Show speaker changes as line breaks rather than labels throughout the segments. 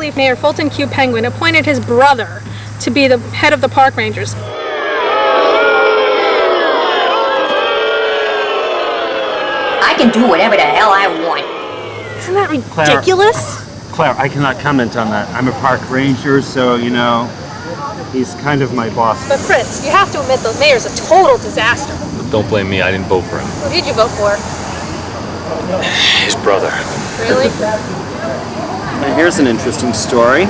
believe Mayor Fulton Q. Penguin appointed his brother to be the head of the park rangers.
I can do whatever the hell I want.
Isn't that ridiculous?
Claire, I cannot comment on that. I'm a park ranger, so, he's kind of my boss.
But Fritz, you have to admit the mayor's a total disaster.
Don't blame me, I didn't vote for him.
Who did you vote for?
His brother.
Really?
Now here's an interesting story.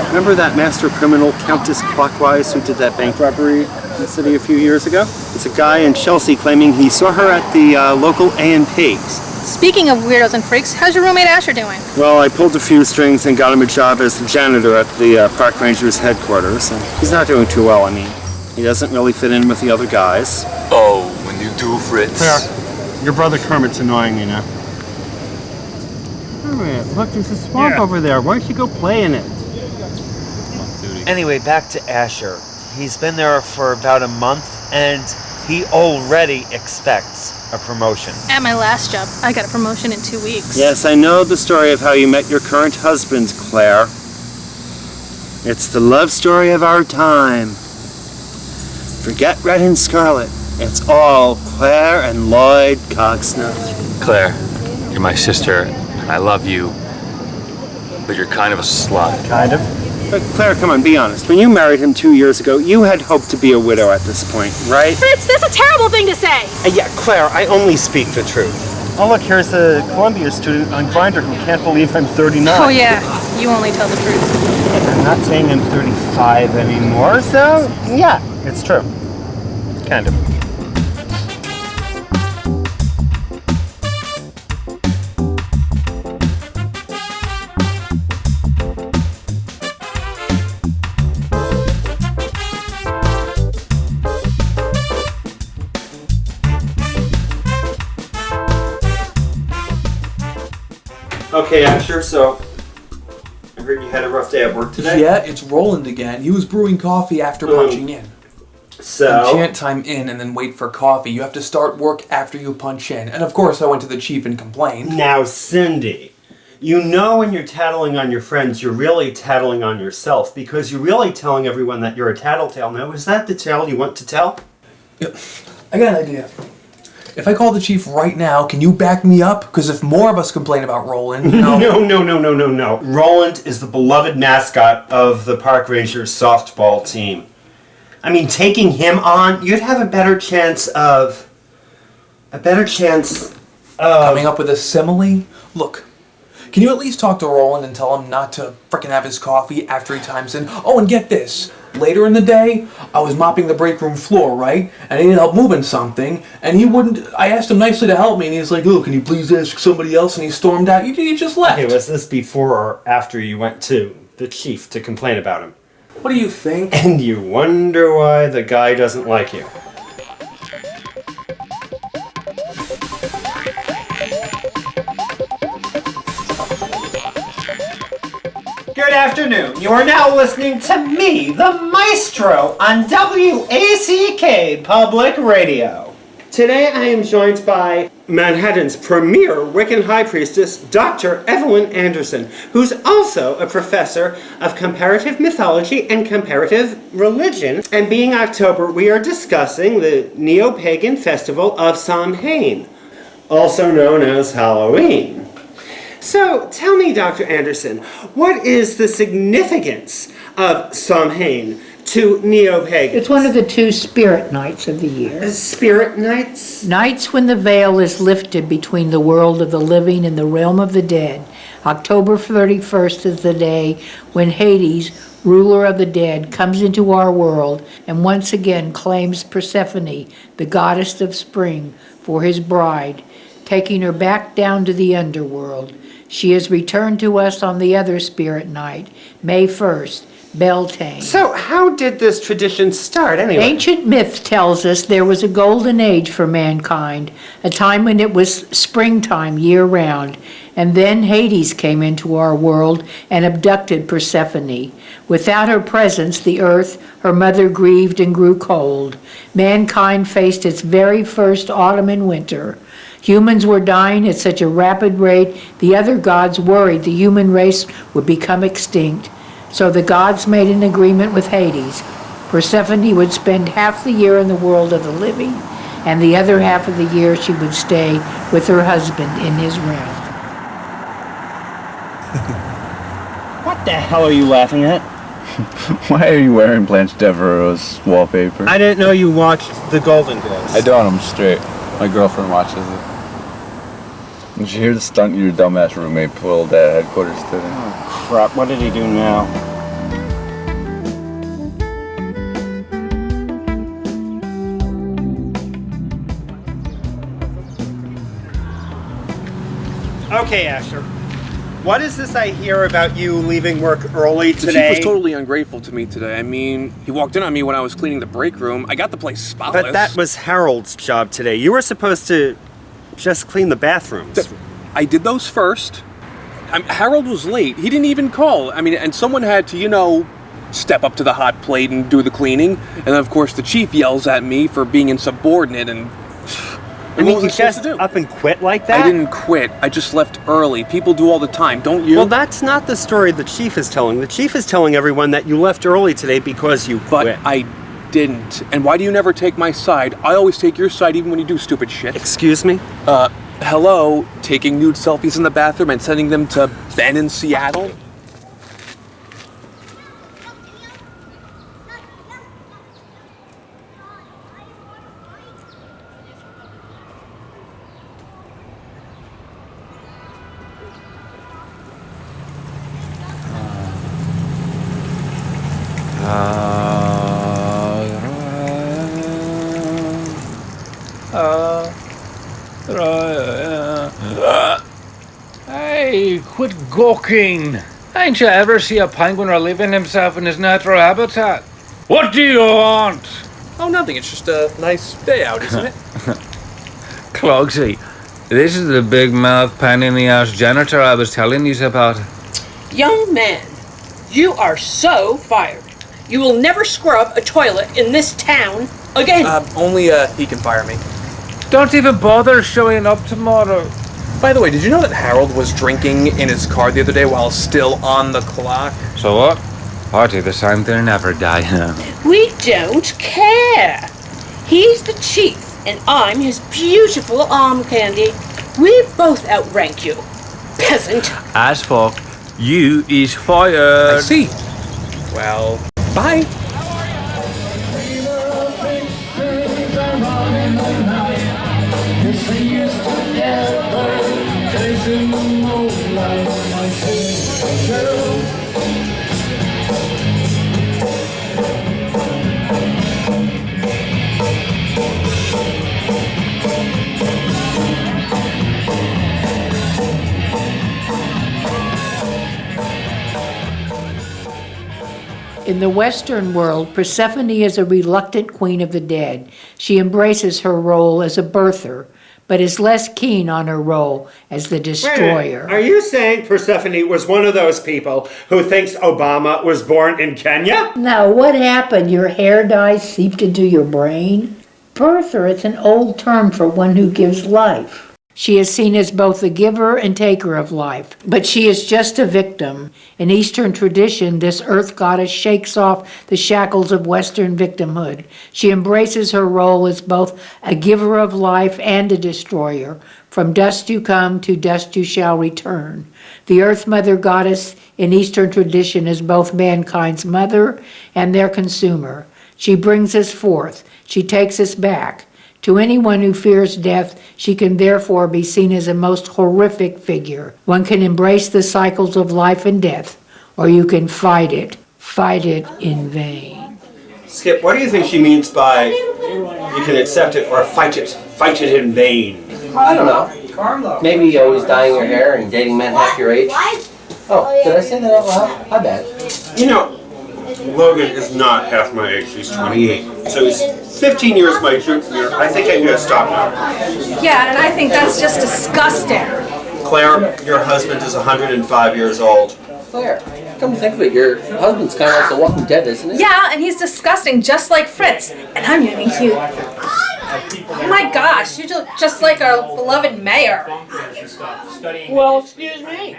Remember that master criminal, Countess Clockwise, who did that bank robbery in the city a few years ago? It's a guy in Chelsea claiming he saw her at the local A&P.
Speaking of weirdos and freaks, how's your roommate Asher doing?
Well, I pulled a few strings and got him a job as the janitor at the park rangers headquarters. And he's not doing too well, He doesn't really fit in with the other guys.
Oh, when you do, Fritz.
Claire, your brother Kermit's annoying me now. Kermit, look, there's a swamp over there. Why don't you go play in it?
Anyway, back to Asher. He's been there for about a month, and he already expects a promotion.
At my last job, I got a promotion in 2 weeks.
Yes, I know the story of how you met your current husband, Claire. It's the love story of our time. Forget Red and Scarlet. It's all Claire and Lloyd Cogsnuff.
Claire, you're my sister, and I love you, but you're kind of a slut.
Kind of? But Claire, come on, be honest. When you married him 2 years ago, you had hoped to be a widow at this point, right?
Fritz, that's a terrible thing to say!
Yeah, Claire, I only speak the truth. Oh, look, here's a Columbia student on Grindr who can't believe I'm 39.
Oh, yeah. You only tell the truth.
I'm not saying I'm 35 anymore, so yeah, it's true. Kind of. Okay, Asher, so I heard you had a rough day at work today?
Yeah, it's Roland again. He was brewing coffee after punching in.
So?
You can't time in and then wait for coffee. You have to start work after you punch in. And of course I went to the chief and complained.
Now, Cindy, you know when you're tattling on your friends, you're really tattling on yourself because you're really telling everyone that you're a tattletale. Now, is that the tale you want to tell?
Yeah, I got an idea. If I call the chief right now, can you back me up? Because if more of us complain about Roland,
No. Roland is the beloved mascot of the Park Rangers softball team. I mean, taking him on, you'd have a better chance of...
Coming up with a simile? Look, can you at least talk to Roland and tell him not to frickin' have his coffee after he times in? Oh, and get this. Later in the day, I was mopping the break room floor, right? And I needed help moving something, and he wouldn't... I asked him nicely to help me, and he's like, oh, can you please ask somebody else? And he stormed out. You just left.
Hey, was this before or after you went to the chief to complain about him?
What do you think?
And you wonder why the guy doesn't like you. Good afternoon. You are now listening to me, the Maestro, on WACK Public Radio. Today I am joined by Manhattan's premier Wiccan High Priestess, Dr. Evelyn Anderson, who's also a professor of comparative mythology and comparative religion. And being October, we are discussing the neo-pagan festival of Samhain, also known as Halloween. So, tell me, Dr. Anderson, what is the significance of Samhain to neo-pagans?
It's one of the two spirit nights of the year.
Spirit nights?
Nights when the veil is lifted between the world of the living and the realm of the dead. October 31st is the day when Hades, ruler of the dead, comes into our world and once again claims Persephone, the goddess of spring, for his bride, taking her back down to the underworld. She is returned to us on the other spirit night, May 1st, Beltane.
So how did this tradition start anyway?
Ancient myth tells us there was a golden age for mankind, a time when it was springtime year-round, and then Hades came into our world and abducted Persephone. Without her presence, the earth, her mother, grieved and grew cold. Mankind faced its very first autumn and winter. Humans were dying at such a rapid rate, the other gods worried the human race would become extinct. So the gods made an agreement with Hades. Persephone would spend half the year in the world of the living, and the other half of the year she would stay with her husband in his realm.
What the hell are you laughing at?
Why are you wearing Blanche Devereaux's wallpaper?
I didn't know you watched The Golden Girls.
I don't, I'm straight. My girlfriend watches it. Did you hear the stunt your dumbass roommate pulled at headquarters today?
Oh, crap. What did he do now? Okay, Asher. What is this I hear about you leaving work early today?
The chief was totally ungrateful to me today. I mean, he walked in on me when I was cleaning the break room. I got the place spotless.
But that was Harold's job today. You were supposed to just clean the bathrooms.
I did those first. Harold was late. He didn't even call. I mean, and someone had to, you know, step up to the hot plate and do the cleaning. And then, of course, the chief yells at me for being insubordinate and...
I mean, you just up and quit like that?
I didn't quit. I just left early. People do all the time, don't you?
Well, that's not the story the chief is telling. The chief is telling everyone that you left early today because you quit.
But I didn't. And why do you never take my side? I always take your side even when you do stupid shit.
Excuse me?
Hello? Taking nude selfies in the bathroom and sending them to Ben in Seattle?
Hey, quit gawking. Ain't you ever see a penguin relieving himself in his natural habitat? What do you want?
Oh, nothing. It's just a nice day out, isn't it?
Clogsy, this is the big mouth pain in the ass janitor I was telling you about.
Young man, you are so fired. You will never scrub a toilet in this town again.
Only he can fire me.
Don't even bother showing up tomorrow.
By the way, did you know that Harold was drinking in his car the other day while still on the clock?
So what? Party the same thing, never die.
We don't care. He's the chief, and I'm his beautiful arm candy. We both outrank you, peasant.
As fuck, you is fired.
I see. Well, bye.
In the Western world, Persephone is a reluctant queen of the dead. She embraces her role as a birther, but is less keen on her role as the destroyer.
Are you saying Persephone was one of those people who thinks Obama was born in Kenya?
Now, what happened? Your hair dye seeped into your brain? Birther, it's an old term for one who gives life. She is seen as both the giver and taker of life, but she is just a victim. In Eastern tradition, this earth goddess shakes off the shackles of Western victimhood. She embraces her role as both a giver of life and a destroyer. From dust you come, to dust you shall return. The Earth Mother Goddess in Eastern tradition is both mankind's mother and their consumer. She brings us forth. She takes us back. To anyone who fears death, she can therefore be seen as a most horrific figure. One can embrace the cycles of life and death, or you can fight it in vain.
Skip, what do you think she means by you can accept it or fight it in vain?
I don't know. Maybe always dyeing your hair and dating men half your age. Oh, did I say that out loud? My bad.
You know, Logan is not half my age. He's 28. So he's 15 years my junior. I think I'm going to stop now.
Yeah, and I think that's just disgusting.
Claire, your husband is 105 years old.
Claire, come to think of it, your husband's kind of like The Walking Dead, isn't he?
Yeah, and he's disgusting, just like Fritz. And I'm really cute. My gosh, you look just like our beloved mayor.
Well, excuse me.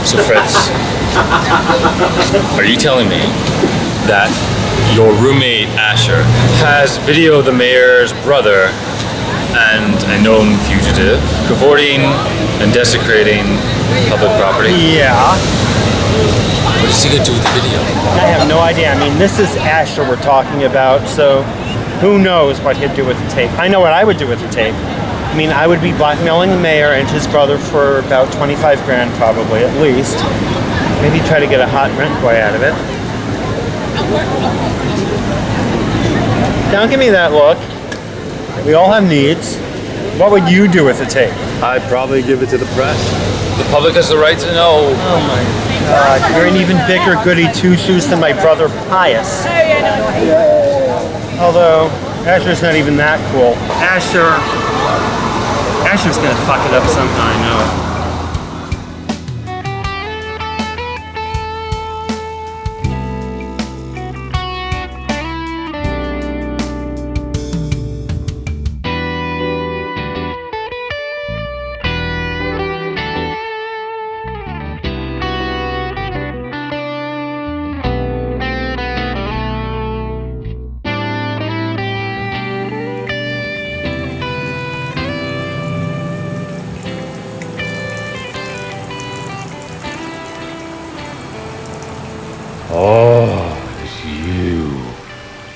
So Fritz, are you telling me that your roommate Asher has video of the mayor's brother and a known fugitive cavorting and desecrating public property?
Yeah.
What is he gonna do with the video?
I have no idea. I mean, this is Asher we're talking about, so who knows what he'd do with the tape. I know what I would do with the tape. I mean, I would be blackmailing the mayor and his brother for about 25 grand probably, at least. Maybe try to get a hot rent boy out of it. Don't give me that look. We all have needs. What would you do with the tape?
I'd probably give it to the press. The public has the right to know.
Oh my God, you're an even bigger goody two-shoes than my brother Pius. Although, Asher's not even that cool. Asher's gonna fuck it up somehow, I know.
Oh, it's you.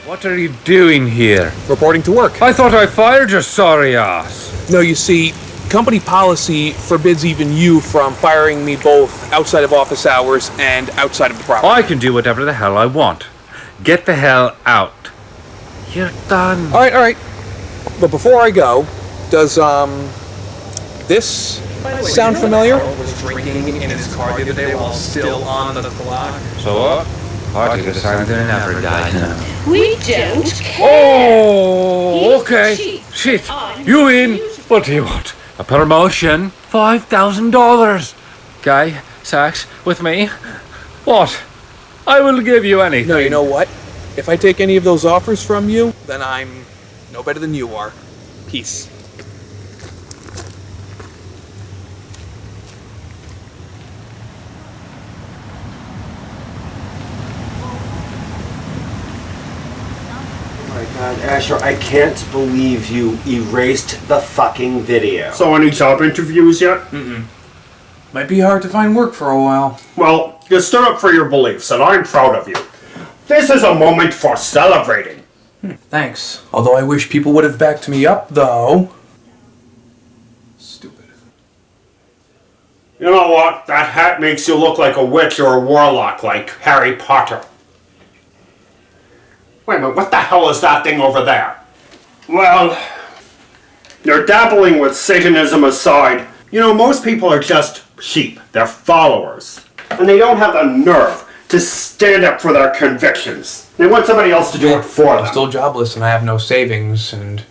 What are you doing here?
Reporting to work.
I thought I fired your sorry ass.
No, you see, company policy forbids even you from firing me both outside of office hours and outside of the property.
I can do whatever the hell I want. Get the hell out. You're done.
All right. But before I go, does this sound familiar?
Was drinking in his car the other day while still on the clock.
So what? Party decided to never die.
We don't care.
Oh,
He's the
okay.
chief.
Shit.
I'm
You in? What do you want? A promotion? $5,000. Guy, Sax, with me? What? I will give you anything.
No, you know what? If I take any of those offers from you, then I'm no better than you are. Peace.
Oh my God, Asher, I can't believe you erased the fucking video.
So any job interviews yet?
Might be hard to find work for a while.
Well, you stood up for your beliefs, and I'm proud of you. This is a moment for celebrating.
Thanks. Although I wish people would have backed me up, though. Stupid.
You know what? That hat makes you look like a witch or a warlock, like Harry Potter. Wait a minute, what the hell is that thing over there? Well, you're dabbling with Satanism aside. You know, most people are just sheep. They're followers. And they don't have the nerve to stand up for their convictions. They want somebody else to do it for them.
I'm still jobless and I have no savings, and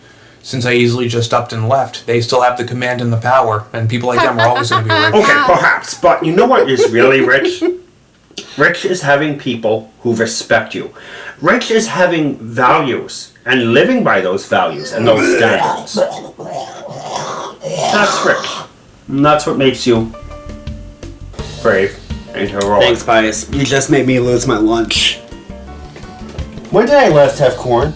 since I easily just upped and left, they still have the command and the power, and people like them are always going to be rich.
Okay, perhaps, but you know what is really rich? Rich is having people who respect you. Rich is having values and living by those values and those standards. That's rich. And that's what makes you brave and heroic.
Thanks, Pius. You just made me lose my lunch. When did I last have corn?